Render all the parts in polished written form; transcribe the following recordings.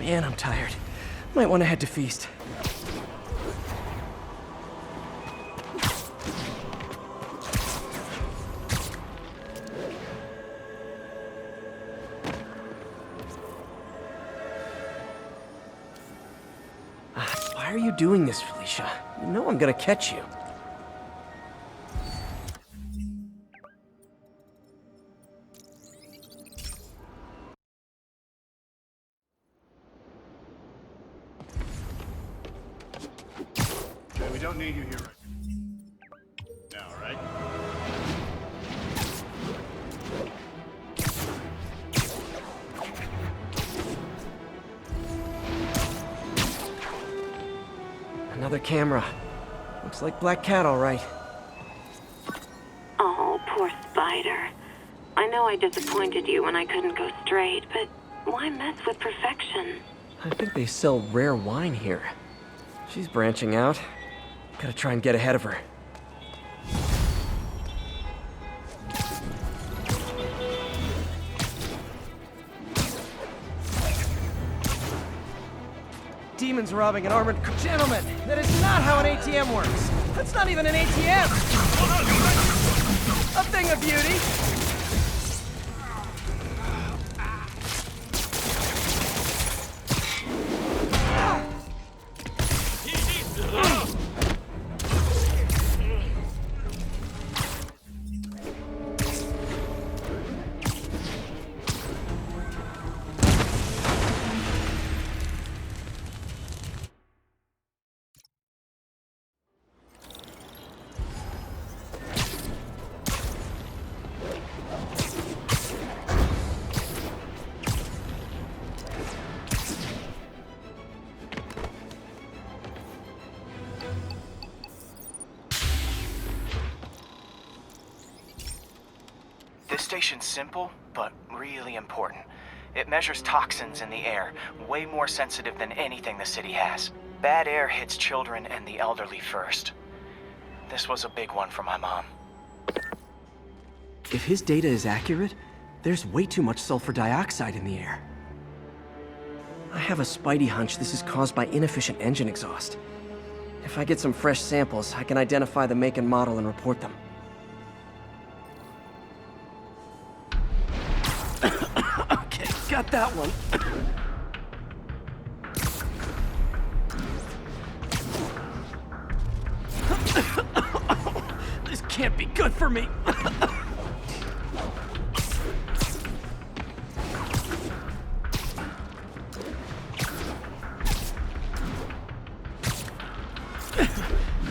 Man, I'm tired. Might want to head to Feast. Why are you doing this, Felicia? You know I'm gonna catch you. Okay, we don't need you here now, right? Another camera. Looks like Black Cat, all right. Oh, poor Spider. I know I disappointed you when I couldn't go straight, but why mess with perfection? I think they sell rare wine here. She's branching out. Gotta try and get ahead of her. Demons robbing an armored gentleman! That is not how an ATM works! That's not even an ATM! A thing of beauty! This station's simple, but really important. It measures toxins in the air, way more sensitive than anything the city has. Bad air hits children and the elderly first. This was a big one for my mom. If his data is accurate, there's way too much sulfur dioxide in the air. I have a spidey hunch this is caused by inefficient engine exhaust. If I get some fresh samples, I can identify the make and model and report them. Okay, got that one. This can't be good for me.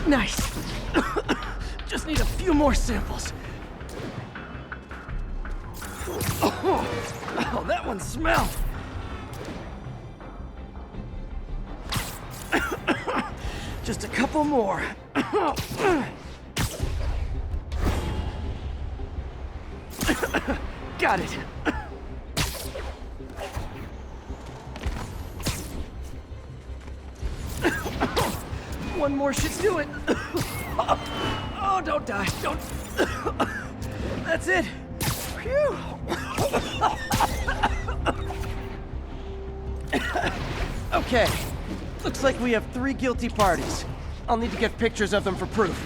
Nice. Just need a few more samples. Oh, that one smelled. Just a couple more. Got it. One more should do it. Oh, don't die. Don't. That's it. Phew. Okay. Looks like we have 3 guilty parties. I'll need to get pictures of them for proof.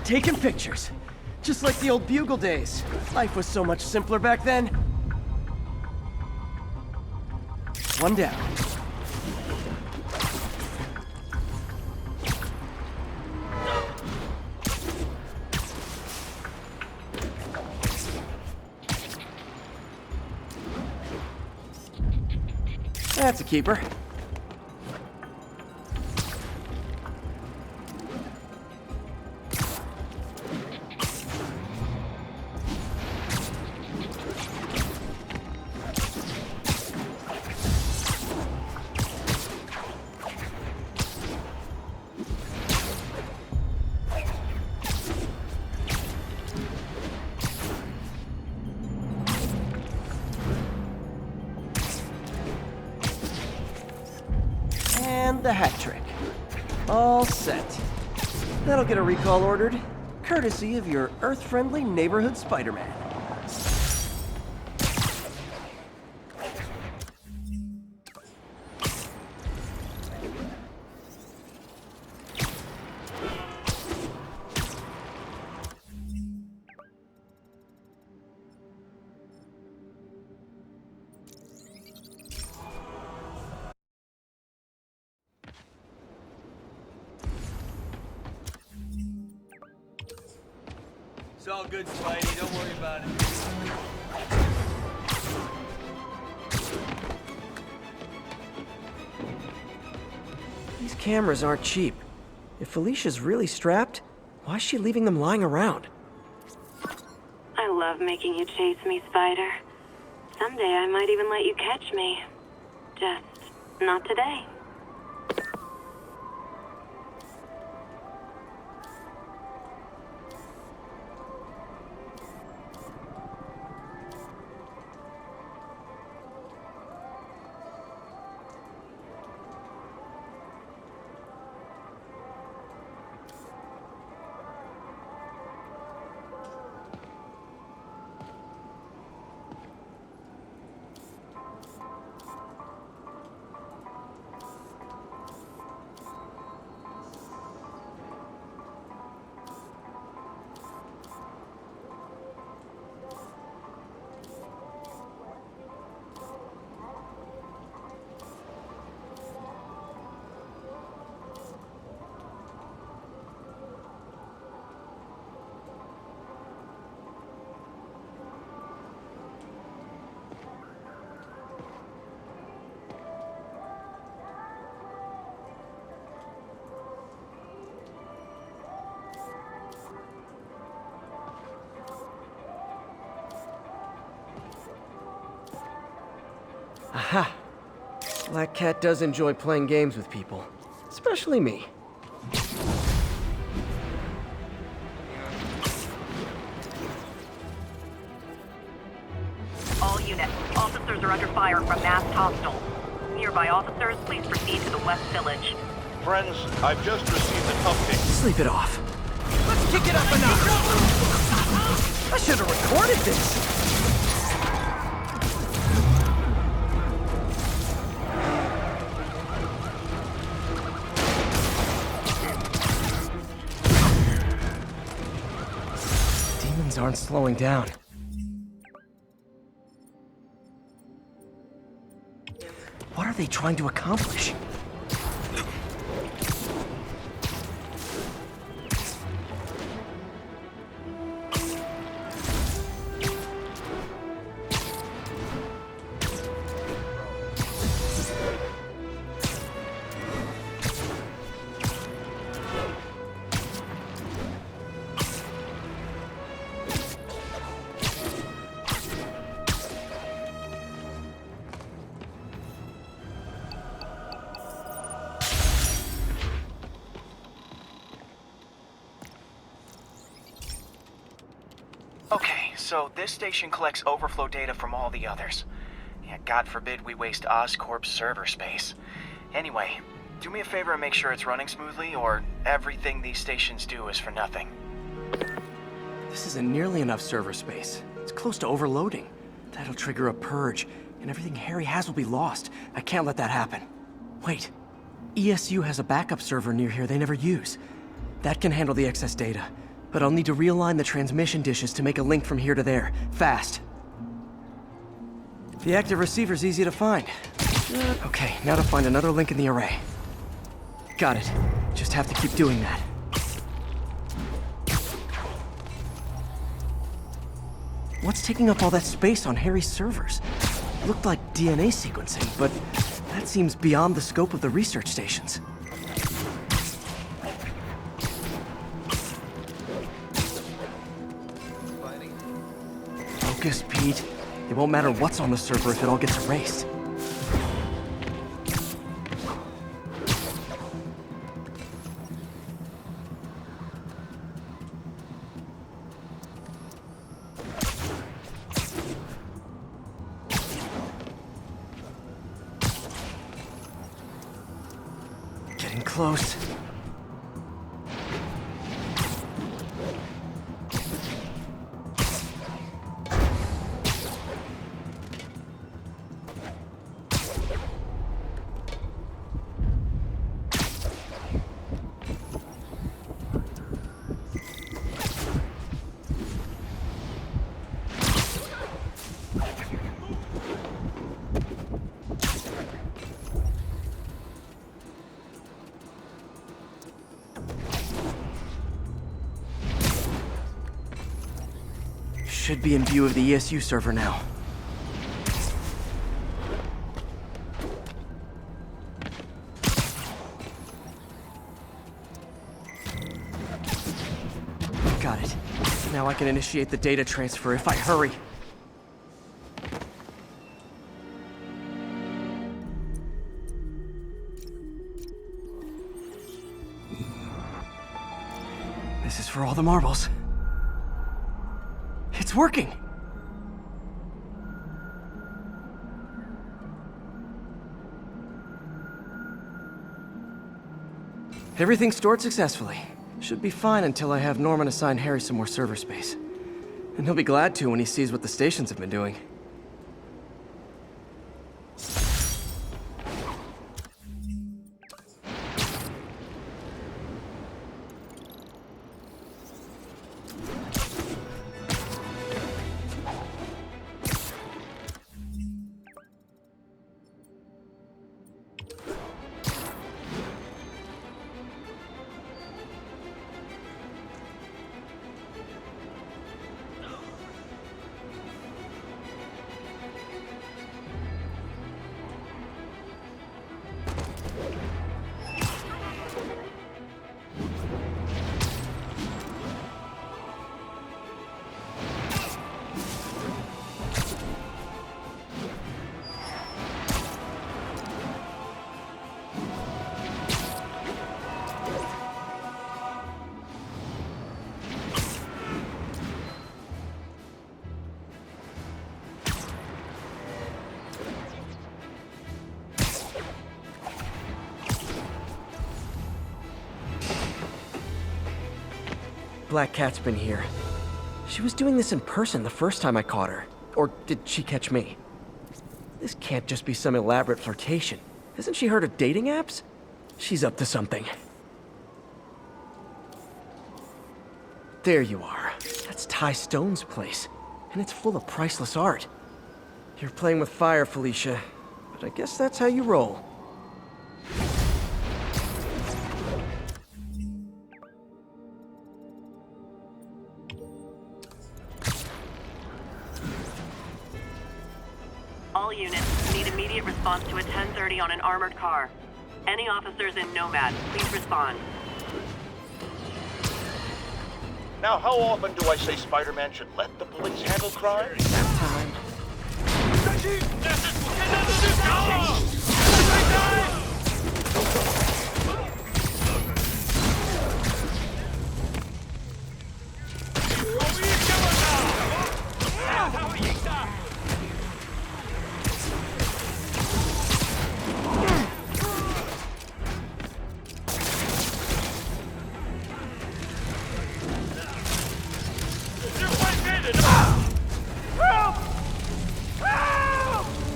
Taking pictures. Just like the old Bugle days. Life was so much simpler back then. One down. That's a keeper. And the hat trick. All set. That'll get a recall ordered, courtesy of your Earth-friendly neighborhood Spider-Man. It's all good, Spidey. Don't worry about it. These cameras aren't cheap. If Felicia's really strapped, why is she leaving them lying around? I love making you chase me, Spider. Someday I might even let you catch me. Just not today. Aha! Black Cat does enjoy playing games with people. Especially me. All units, officers are under fire from masked hostiles. Nearby officers, please proceed to the West Village. Friends, I've just received a cupcake. Sleep it off. Let's kick it up a notch! I should have recorded this! Demons aren't slowing down. What are they trying to accomplish? Okay, so this station collects overflow data from all the others. Yeah, God forbid we waste Oscorp's server space. Anyway, do me a favor and make sure it's running smoothly, or everything these stations do is for nothing. This isn't nearly enough server space. It's close to overloading. That'll trigger a purge, and everything Harry has will be lost. I can't let that happen. Wait. ESU has a backup server near here they never use. That can handle the excess data, but I'll need to realign the transmission dishes to make a link from here to there, fast. The active receiver's easy to find. Okay, now to find another link in the array. Got it. Just have to keep doing that. What's taking up all that space on Harry's servers? Looked like DNA sequencing, but that seems beyond the scope of the research stations. Focus, Pete. It won't matter what's on the server if it all gets erased. Getting close. Should be in view of the ESU server now. Got it. Now I can initiate the data transfer if I hurry. This is for all the marbles. It's working! Everything stored successfully. Should be fine until I have Norman assign Harry some more server space. And he'll be glad to when he sees what the stations have been doing. Black Cat's been here. She was doing this in person the first time I caught her. Or did she catch me? This can't just be some elaborate flirtation. Hasn't she heard of dating apps? She's up to something. There you are. That's Ty Stone's place. And it's full of priceless art. You're playing with fire, Felicia. But I guess that's how you roll. All units need immediate response to a 1030 on an armored car. Any officers in Nomad, please respond. Now, how often do I say Spider-Man should let the police handle crime? Time.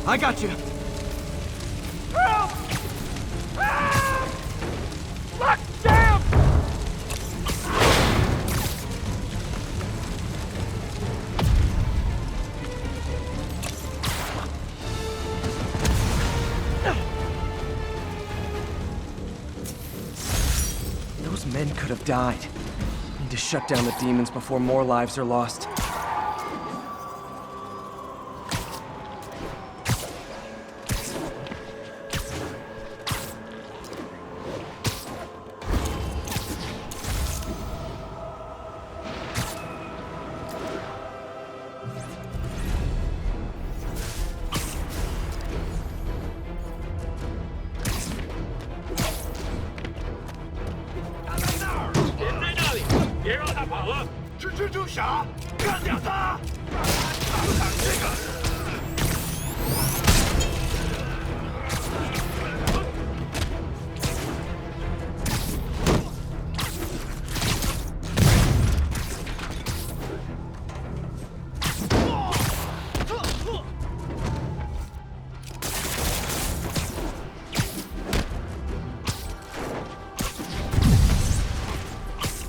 I got you. Help! Ah! Fuck, damn! Those men could have died. Need to shut down the demons before more lives are lost.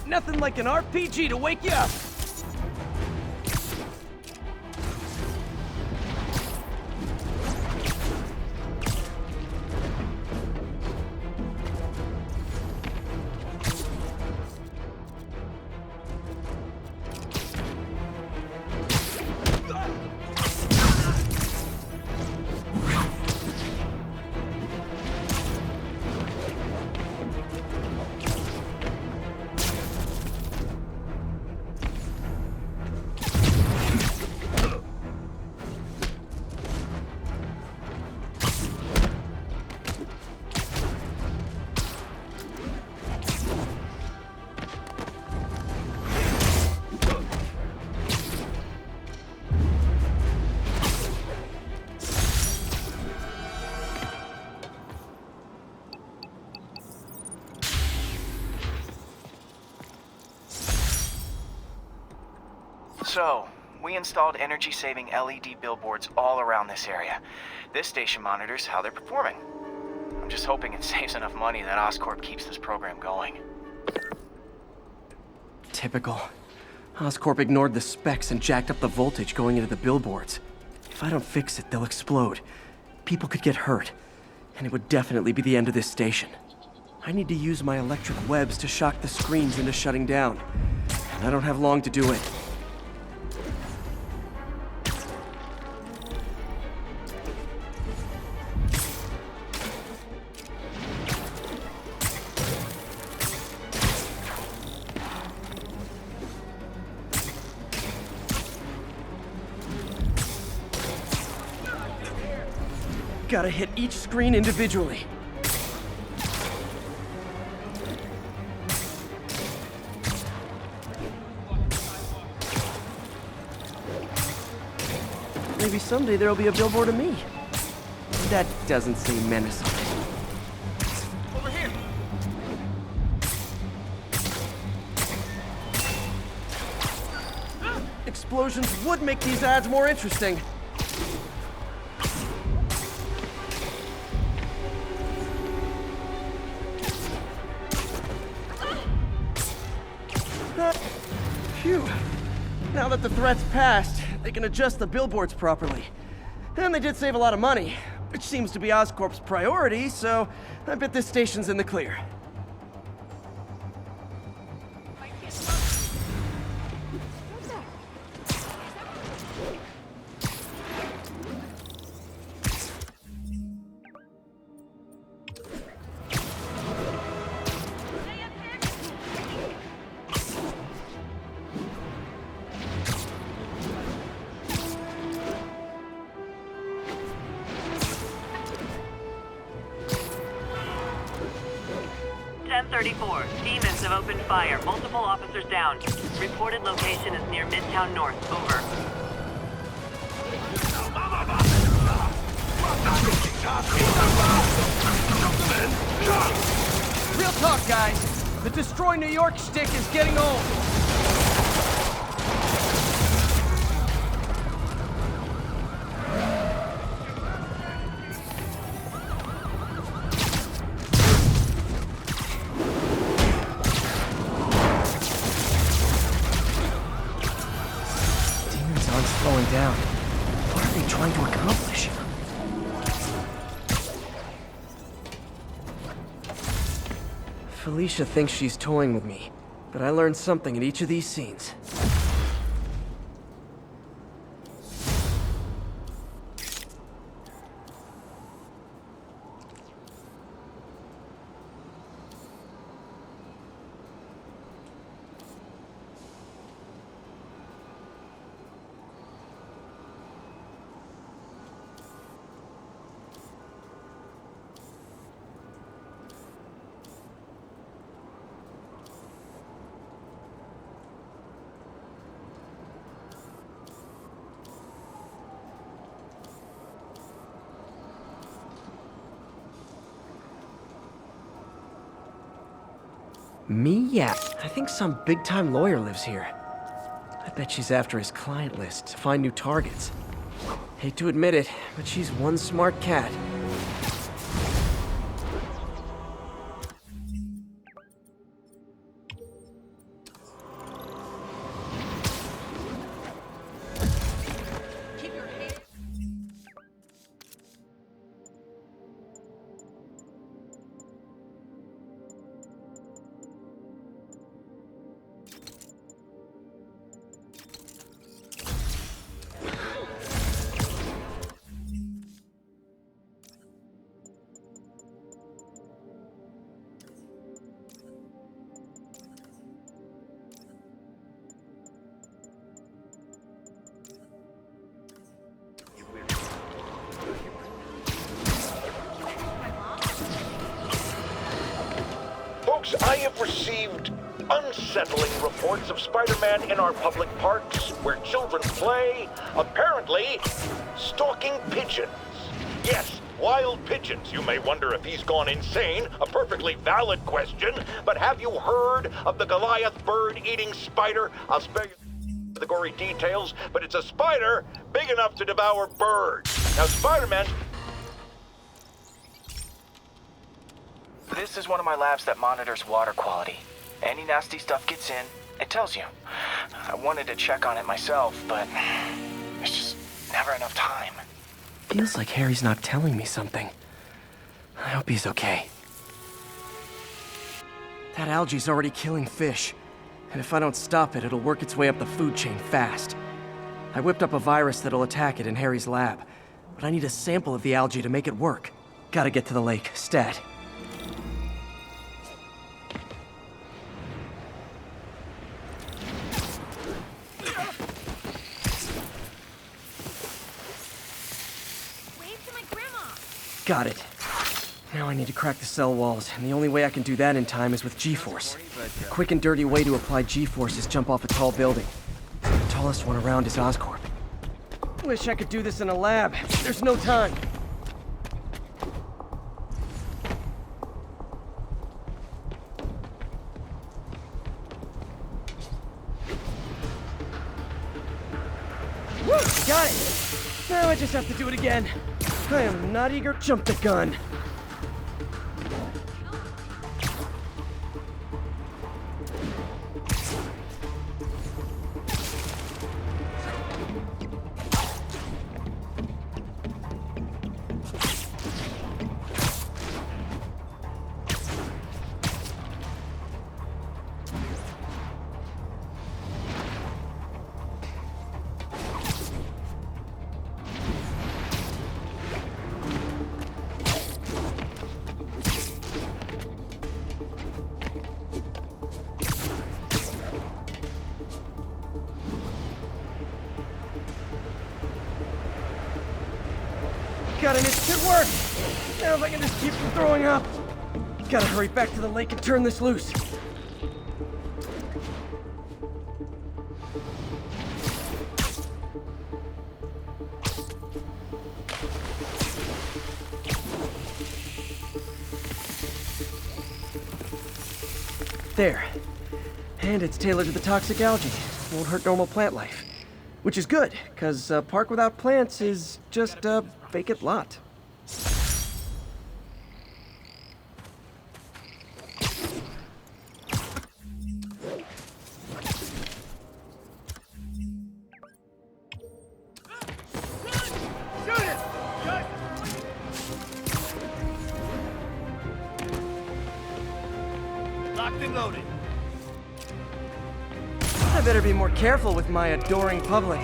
Nothing like an RPG to wake you up. So, we installed energy-saving LED billboards all around this area. This station monitors how they're performing. I'm just hoping it saves enough money that Oscorp keeps this program going. Typical. Oscorp ignored the specs and jacked up the voltage going into the billboards. If I don't fix it, they'll explode. People could get hurt. And it would definitely be the end of this station. I need to use my electric webs to shock the screens into shutting down. And I don't have long to do it. Gotta hit each screen individually. Maybe someday there'll be a billboard of me. That doesn't seem menacing. Over here. Explosions would make these ads more interesting. Phew. Now that the threat's passed, they can adjust the billboards properly. And they did save a lot of money, which seems to be Oscorp's priority, so I bet this station's in the clear. Demons have opened fire. Multiple officers down. Reported location is near Midtown North. Over. Real talk, guys. The Destroy New York shtick is getting old. Slowing down. What are they trying to accomplish? Felicia thinks she's toying with me, but I learned something in each of these scenes. Me? Yeah. I think some big-time lawyer lives here. I bet she's after his client list to find new targets. Hate to admit it, but she's one smart cat. I have received unsettling reports of Spider-Man in our public parks, where children play, apparently stalking pigeons. Yes, wild pigeons. You may wonder if he's gone insane, a perfectly valid question, but have you heard of the Goliath bird-eating spider? I'll spare you the gory details, but it's a spider big enough to devour birds. Now, Spider-Man... This is one of my labs that monitors water quality. Any nasty stuff gets in, it tells you. I wanted to check on it myself, but there's just never enough time. Feels like Harry's not telling me something. I hope he's okay. That algae's already killing fish. And if I don't stop it, it'll work its way up the food chain fast. I whipped up a virus that'll attack it in Harry's lab. But I need a sample of the algae to make it work. Gotta get to the lake, stat. Got it. Now I need to crack the cell walls, and the only way I can do that in time is with G-force. The quick and dirty way to apply G-force is jump off a tall building. The tallest one around is Oscorp. Wish I could do this in a lab. There's no time. Woo! Got it! Now I just have to do it again. I am not eager. Jump the gun. Got it, it should work! Now if I can just keep from throwing up. Gotta hurry back to the lake and turn this loose. There. And it's tailored to the toxic algae. Won't hurt normal plant life. Which is good, because a park without plants is just a vacant lot. Locked and loaded. I better be more careful with my adoring public.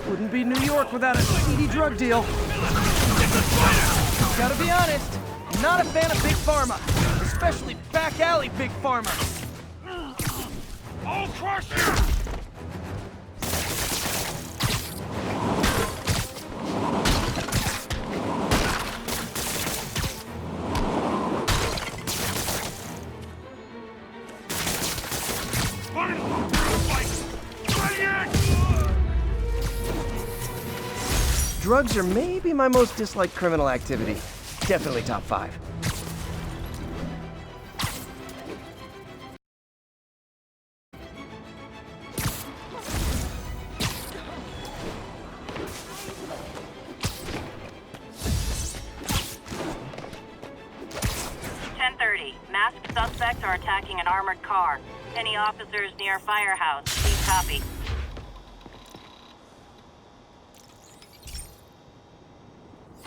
Wouldn't be New York without a seedy drug deal. Gotta be honest, I'm not a fan of Big Pharma, especially back alley Big Pharma. I'll crush you! Drugs are maybe my most disliked criminal activity. Definitely top 5. Masked suspects are attacking an armored car. Any officers near Firehouse, please copy.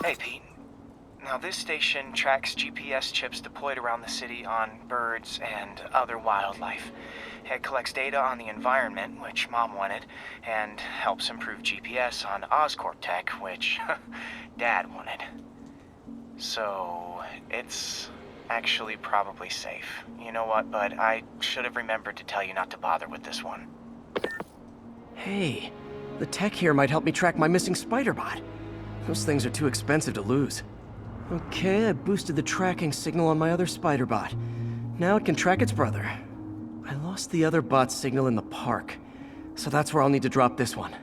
Hey, Pete. Now, this station tracks GPS chips deployed around the city on birds and other wildlife. It collects data on the environment, which Mom wanted, and helps improve GPS on Oscorp tech, which Dad wanted. So, it's actually probably safe. You know what, bud? I should have remembered to tell you not to bother with this one. Hey, the tech here might help me track my missing spider bot. Those things are too expensive to lose. Okay, I boosted the tracking signal on my other spider bot. Now it can track its brother. I lost the other bot's signal in the park, so that's where I'll need to drop this one.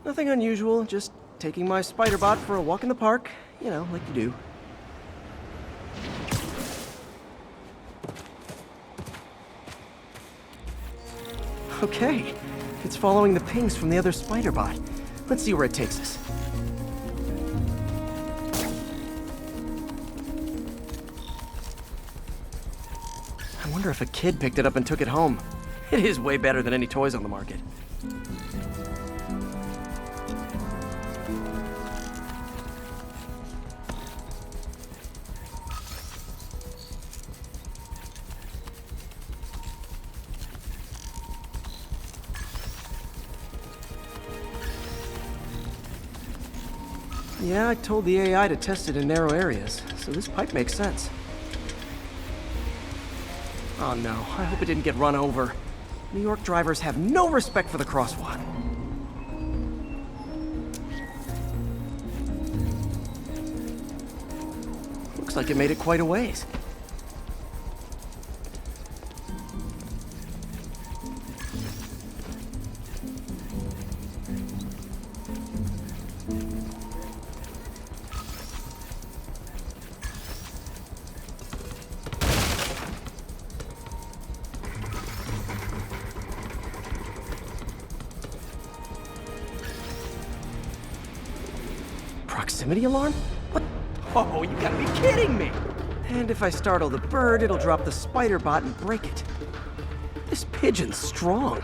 Nothing unusual, just taking my spider bot for a walk in the park. You know, like you do. Okay, it's following the pings from the other spider bot. Let's see where it takes us. I wonder if a kid picked it up and took it home. It is way better than any toys on the market. Yeah, I told the AI to test it in narrow areas, so this pipe makes sense. Oh no, I hope it didn't get run over. New York drivers have no respect for the crosswalk. Looks like it made it quite a ways. Proximity alarm? What? Oh, you gotta be kidding me! And if I startle the bird, it'll drop the spider bot and break it. This pigeon's strong.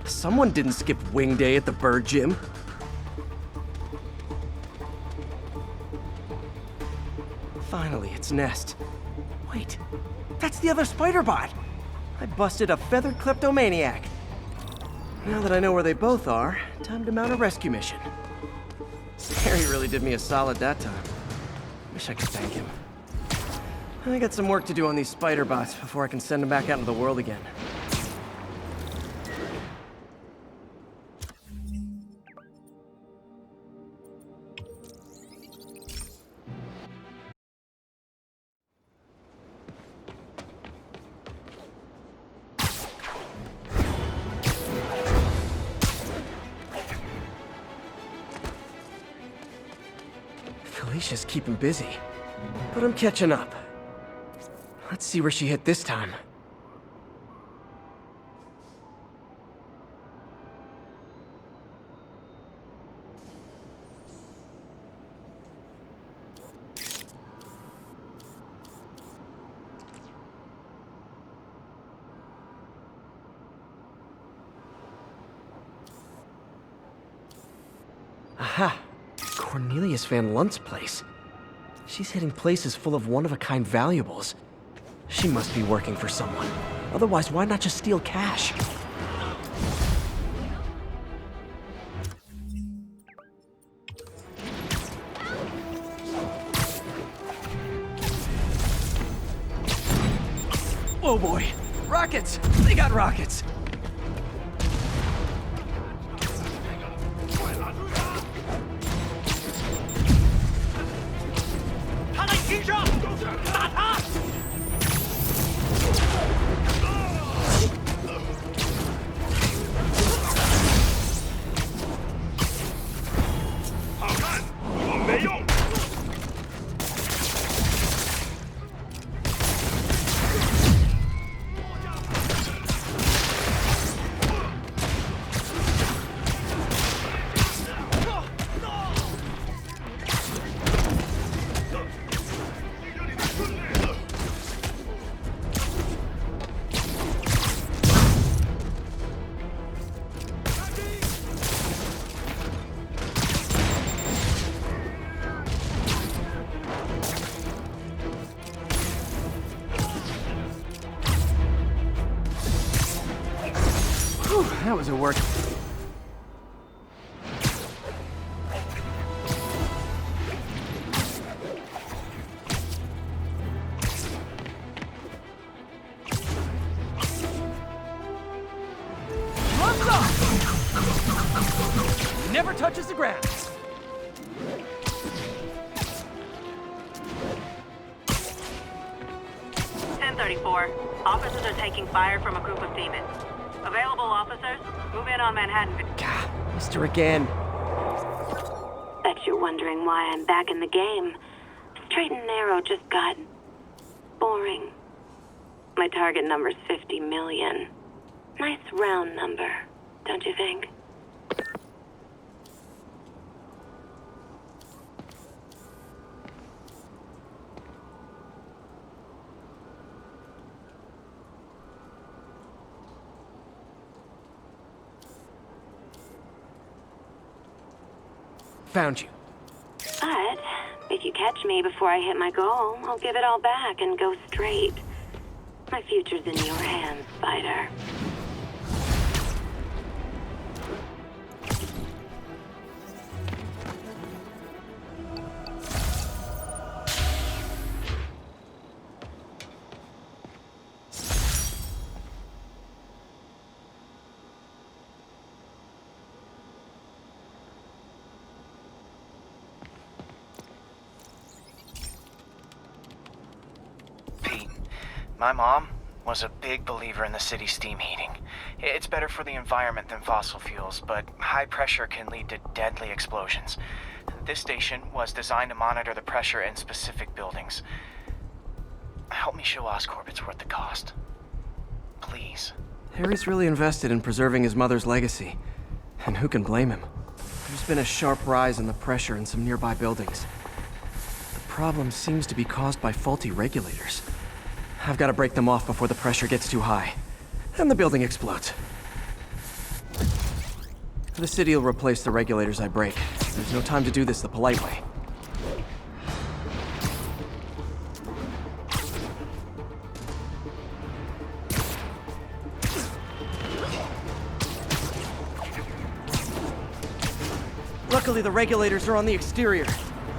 Someone didn't skip wing day at the bird gym. Finally, its nest. Wait, that's the other spider bot! I busted a feathered kleptomaniac. Now that I know where they both are, time to mount a rescue mission. Harry really did me a solid that time. Wish I could thank him. I got some work to do on these spider bots before I can send them back out into the world again. Felicia's keeping busy, but I'm catching up. Let's see where she hit this time. Aha! Cornelius Van Lunt's place. She's hitting places full of one-of-a-kind valuables. She must be working for someone. Otherwise, why not just steal cash? Oh boy! Rockets! They got rockets! That was a work. Never touches the ground. Officers are taking fire from a group of demons. Available officers, move in on Manhattan. Gah, Mr. Again. Bet you're wondering why I'm back in the game. Straight and narrow just got boring. My target number's 50 million. Nice round number, don't you think? Found you. But if you catch me before I hit my goal, I'll give it all back and go straight. My future's in your hands, Spider. Pete, my mom was a big believer in the city's steam heating. It's better for the environment than fossil fuels, but high pressure can lead to deadly explosions. This station was designed to monitor the pressure in specific buildings. Help me show Oscorp it's worth the cost. Please. Harry's really invested in preserving his mother's legacy. And who can blame him? There's been a sharp rise in the pressure in some nearby buildings. The problem seems to be caused by faulty regulators. I've got to break them off before the pressure gets too high. And the building explodes. The city will replace the regulators I break. There's no time to do this the polite way. Luckily, the regulators are on the exterior.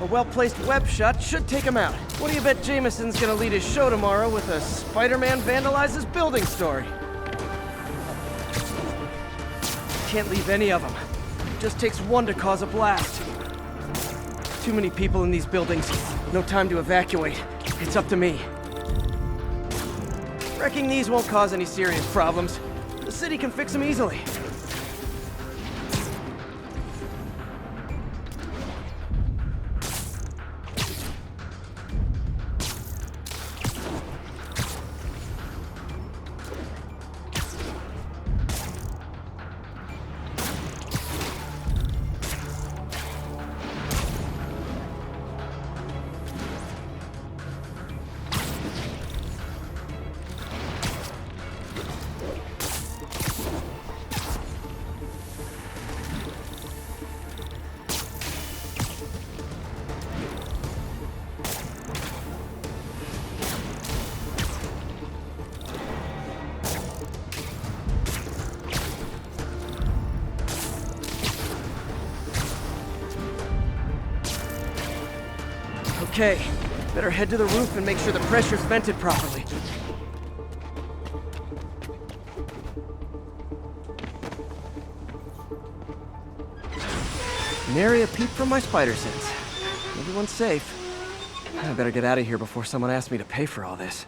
A well-placed web shot should take him out. What do you bet Jameson's gonna lead his show tomorrow with a Spider-Man vandalizes building story? Can't leave any of them. Just takes one to cause a blast. Too many people in these buildings. No time to evacuate. It's up to me. Wrecking these won't cause any serious problems. The city can fix them easily. Okay, better head to the roof and make sure the pressure's vented properly. Nary a peep from my spider sense. Everyone's safe. I better get out of here before someone asks me to pay for all this.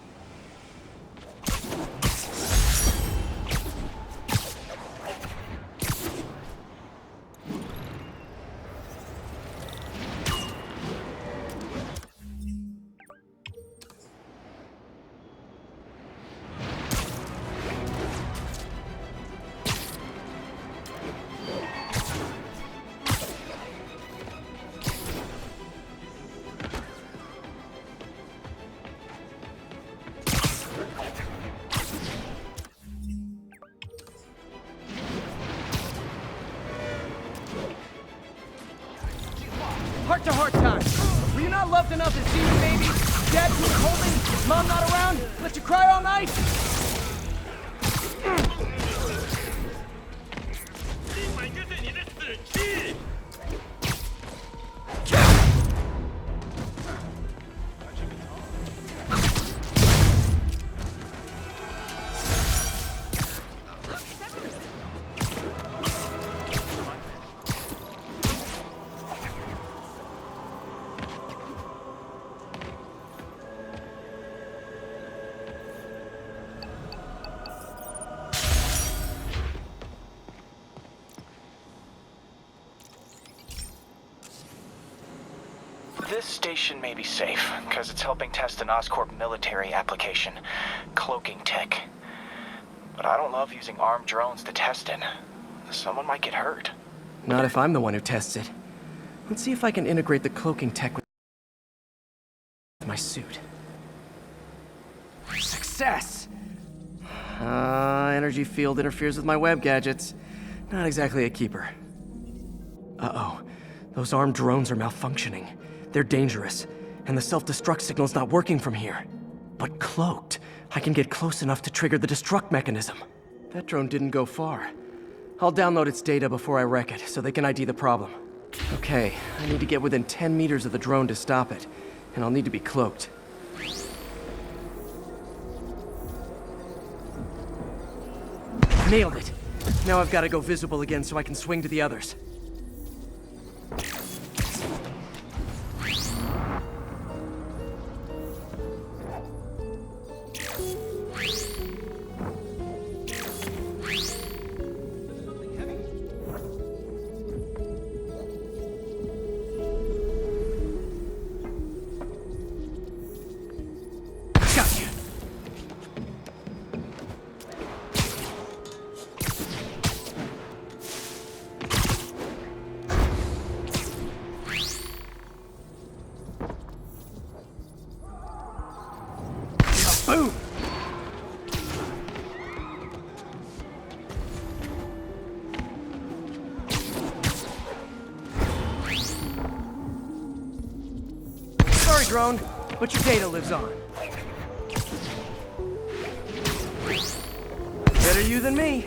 Heart-to-heart time. Were you not loved enough as you, baby? Dad couldn't holding? Mom not around? Let you cry all night? This station may be safe, because it's helping test an Oscorp military application, cloaking tech. But I don't love using armed drones to test it. Someone might get hurt. Not if I'm the one who tests it. Let's see if I can integrate the cloaking tech with my suit. Success! Energy field interferes with my web gadgets. Not exactly a keeper. Uh-oh. Those armed drones are malfunctioning. They're dangerous, and the self-destruct signal's not working from here. But cloaked, I can get close enough to trigger the destruct mechanism. That drone didn't go far. I'll download its data before I wreck it, so they can ID the problem. Okay, I need to get within 10 meters of the drone to stop it, and I'll need to be cloaked. Nailed it! Now I've got to go visible again so I can swing to the others. Gotcha! Boom! Sorry, drone, but your data lives on. Better you than me.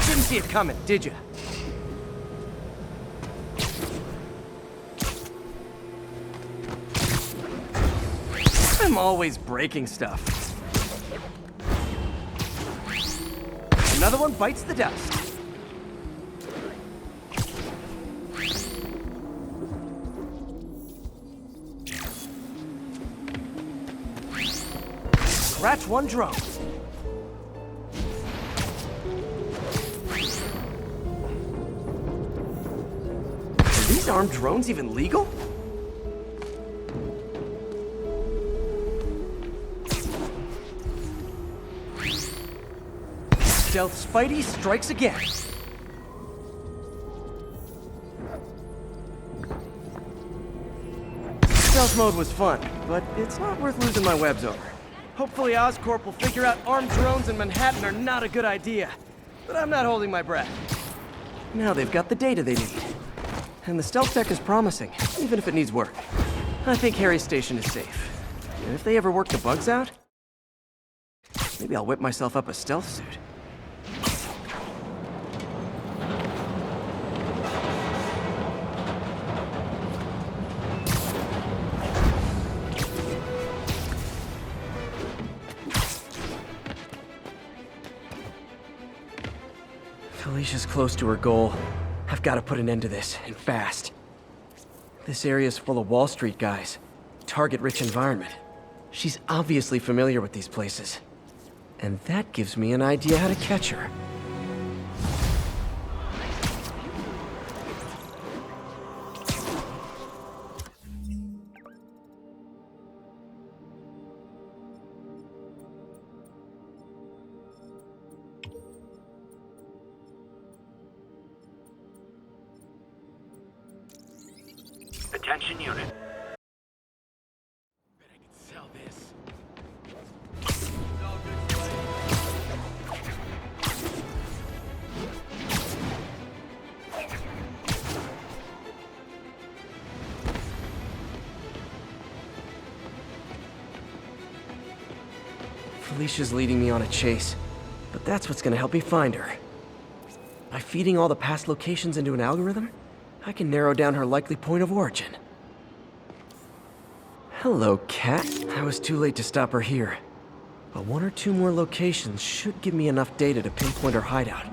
Didn't see it coming, did you? I'm always breaking stuff. Another one bites the dust. Scratch one drone. Are these armed drones even legal? Stealth Spidey strikes again. Stealth mode was fun, but it's not worth losing my webs over. Hopefully Oscorp will figure out armed drones in Manhattan are not a good idea. But I'm not holding my breath. Now they've got the data they need. And the stealth tech is promising, even if it needs work. I think Harry's station is safe. And if they ever work the bugs out, maybe I'll whip myself up a stealth suit. Felicia's close to her goal. I've got to put an end to this, and fast. This area's full of Wall Street guys. Target-rich environment. She's obviously familiar with these places. And that gives me an idea how to catch her. Attention unit. Bet I could sell this. Felicia's leading me on a chase, but that's what's gonna help me find her. By feeding all the past locations into an algorithm, I can narrow down her likely point of origin. Hello, Cat. I was too late to stop her here. But one or two more locations should give me enough data to pinpoint her hideout.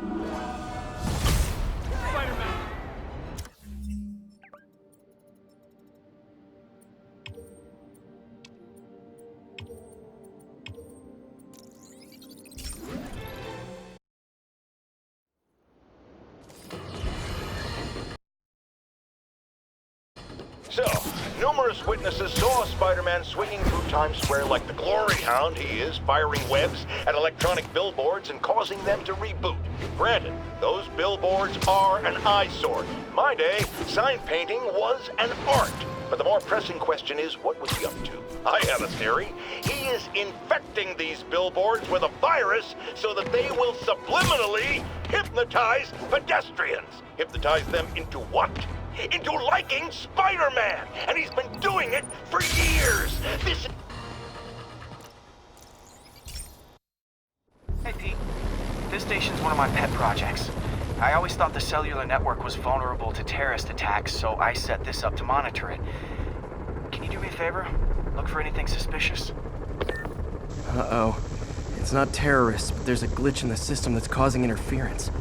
Numerous witnesses saw Spider-Man swinging through Times Square like the glory hound he is, firing webs at electronic billboards and causing them to reboot. Granted, those billboards are an eyesore. In my day, sign painting was an art. But the more pressing question is, what was he up to? I have a theory. He is infecting these billboards with a virus so that they will subliminally hypnotize pedestrians. Hypnotize them into what? Into liking Spider-Man! And he's been doing it for years! This... Hey, Pete. This station's one of my pet projects. I always thought the cellular network was vulnerable to terrorist attacks, so I set this up to monitor it. Can you do me a favor? Look for anything suspicious. Uh-oh. It's not terrorists, but there's a glitch in the system that's causing interference.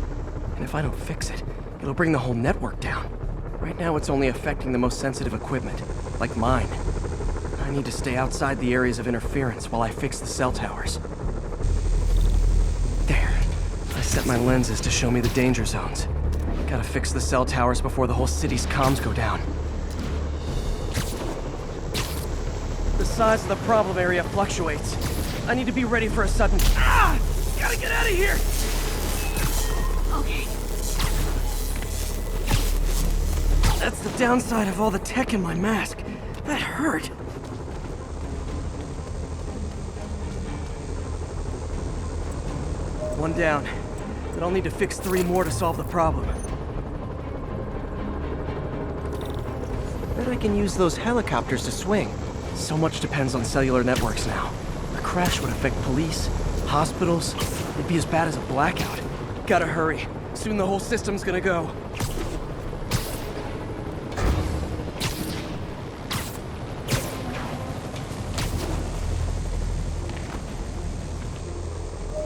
And if I don't fix it, it'll bring the whole network down. Right now, it's only affecting the most sensitive equipment, like mine. I need to stay outside the areas of interference while I fix the cell towers. There. I set my lenses to show me the danger zones. Gotta fix the cell towers before the whole city's comms go down. The size of the problem area fluctuates. I need to be ready for a sudden... Ah! Gotta get out of here! Okay. That's the downside of all the tech in my mask. That hurt. One down. But I'll need to fix 3 more to solve the problem. Bet I can use those helicopters to swing. So much depends on cellular networks now. A crash would affect police, hospitals. It'd be as bad as a blackout. Gotta hurry. Soon the whole system's gonna go.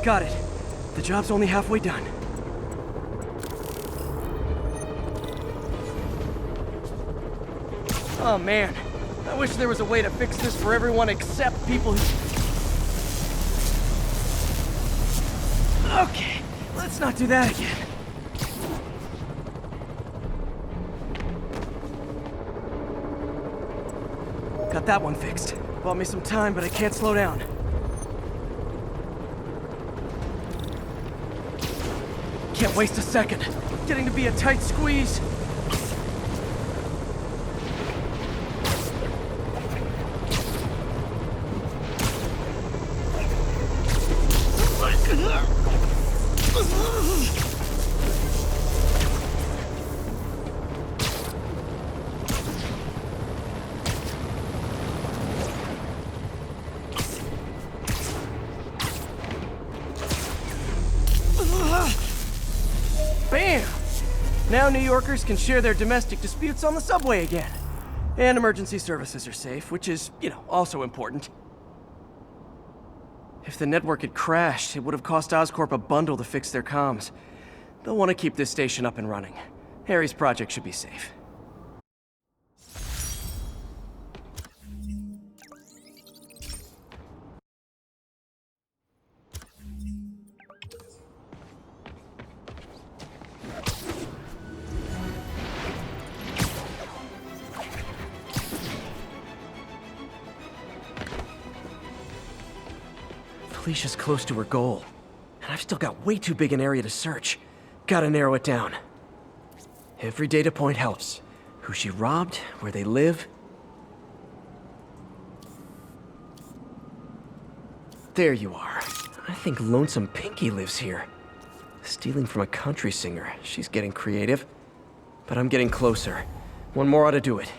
Got it. The job's only halfway done. Oh man, I wish there was a way to fix this for everyone except people who... Okay, let's not do that again. Got that one fixed. Bought me some time, but I can't slow down. Can't waste a second. Getting to be a tight squeeze. Bam! Now New Yorkers can share their domestic disputes on the subway again. And emergency services are safe, which is, also important. If the network had crashed, it would have cost Oscorp a bundle to fix their comms. They'll want to keep this station up and running. Harry's project should be safe. Felicia's close to her goal, and I've still got way too big an area to search. Gotta narrow it down. Every data point helps. Who she robbed, where they live. There you are. I think Lonesome Pinky lives here. Stealing from a country singer. She's getting creative. But I'm getting closer. One more ought to do it.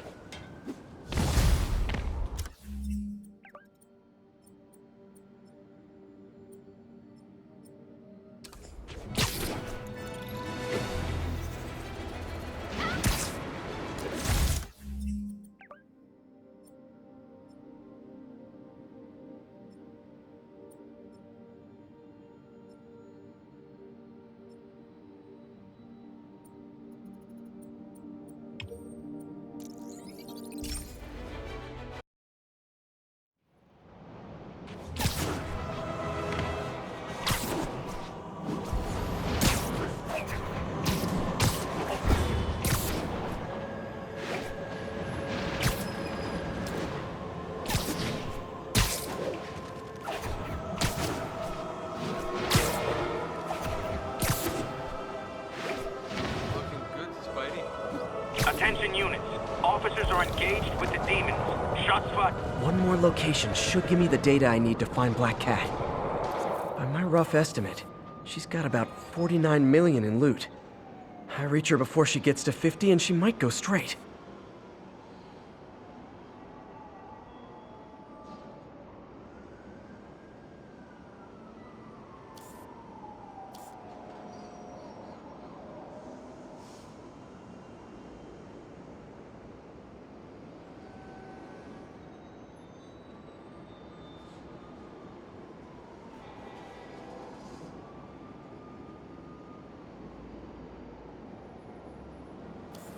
Attention units. Officers are engaged with the demons. Shots fired. One more location should give me the data I need to find Black Cat. By my rough estimate, she's got about 49 million in loot. I reach her before she gets to 50 and she might go straight.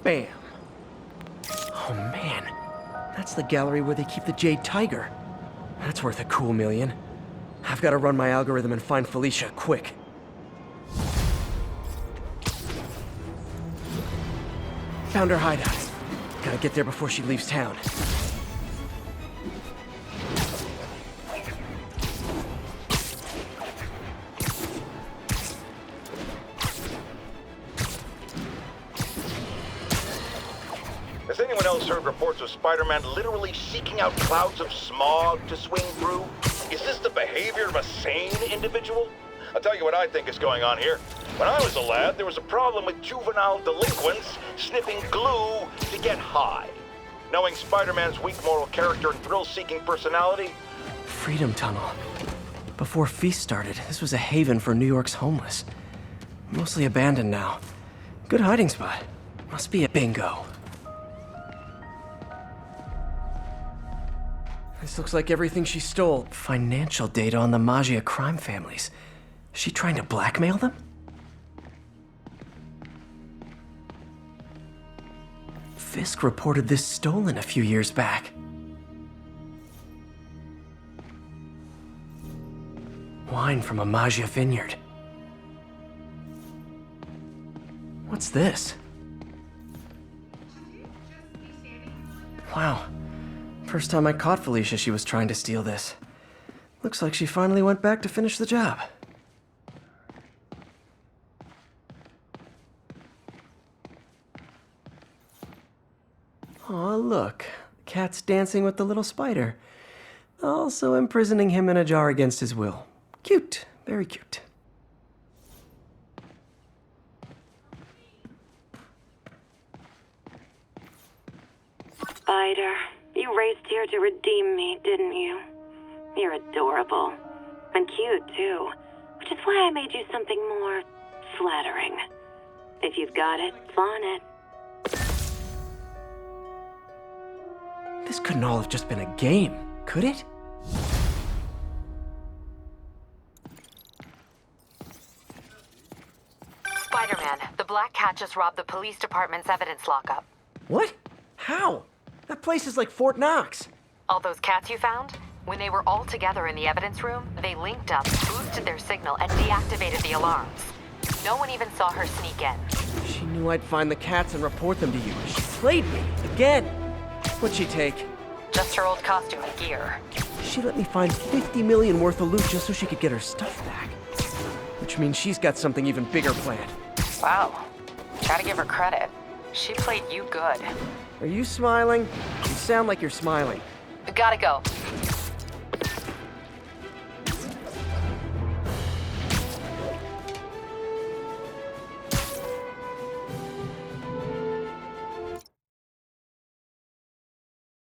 Bam. Oh man, that's the gallery where they keep the Jade Tiger. That's worth a cool million. I've got to run my algorithm and find Felicia, quick. Found her hideout. Gotta get there before she leaves town. Has anyone else heard reports of Spider-Man literally seeking out clouds of smog to swing through? Is this the behavior of a sane individual? I'll tell you what I think is going on here. When I was a lad, there was a problem with juvenile delinquents sniffing glue to get high. Knowing Spider-Man's weak moral character and thrill-seeking personality, Freedom Tunnel. Before Feast started, this was a haven for New York's homeless. Mostly abandoned now. Good hiding spot. Must be a bingo. This looks like everything she stole. Financial data on the Maggia crime families. Is she trying to blackmail them? Fisk reported this stolen a few years back. Wine from a Maggia vineyard. What's this? Wow. First time I caught Felicia, she was trying to steal this. Looks like she finally went back to finish the job. Aw, look. The cat's dancing with the little spider. Also imprisoning him in a jar against his will. Cute. Very cute. Spider, you raced here to redeem me, didn't you? You're adorable. And cute, too. Which is why I made you something more flattering. If you've got it, flaunt it. This couldn't all have just been a game, could it? Spider-Man, the Black Cat just robbed the police department's evidence lockup. What? How? That place is like Fort Knox. All those cats you found? When they were all together in the evidence room, they linked up, boosted their signal, and deactivated the alarms. No one even saw her sneak in. She knew I'd find the cats and report them to you. She played me, again. What'd she take? Just her old costume and gear. She let me find 50 million worth of loot just so she could get her stuff back. Which means she's got something even bigger planned. Wow. Gotta give her credit. She played you good. Are you smiling? You sound like you're smiling. Gotta go.